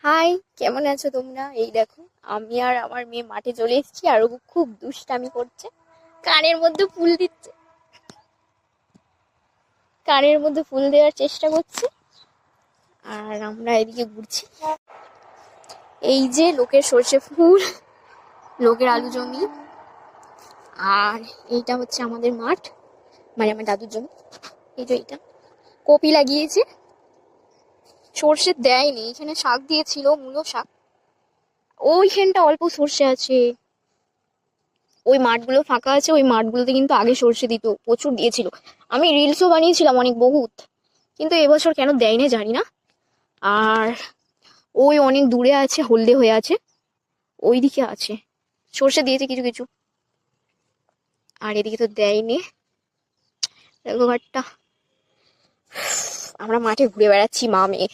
High, কেমন আছো তোমরা? এই দেখো, আমি আর আমার মেয়ে মাঠে চলে এসেছি আর ও খুব দুষ্টামি করছে। কানের মধ্যে ফুল দিচ্ছে, কানের মধ্যে ফুল দেওয়ার চেষ্টা করছে। আর আমরা এদিকে ঘুরছি। এই যে লোকের সর্ষে ফুল, লোকের আলু জমি। আর এইটা হচ্ছে আমাদের মাঠ, মানে আমার দাদুর জমি। এই যে এইটা কপি লাগিয়েছে, সর্ষে দেয়নি, এখানে শাক দিয়েছিল, মূলো শাক। ওইখানটা অল্প সর্ষে আছে। ওই মাঠগুলো ফাঁকা আছে, ওই মাঠগুলোতে কিন্তু আগে সর্ষে দিত, প্রচুর দিয়েছিল। আমি রিলসও বানিয়েছিলাম অনেক বহুত, কিন্তু এবছর কেন দেয়নি জানি না। আর ওই অনেক দূরে আছে, হলদে হয়ে আছে, ওই দিকে আছে, সর্ষে দিয়েছে কিছু কিছু। আর এদিকে তো দেয়নি। দেখো ঘরটা। আমরা মাঠে ঘুরে বেড়াচ্ছি মা মেয়ে।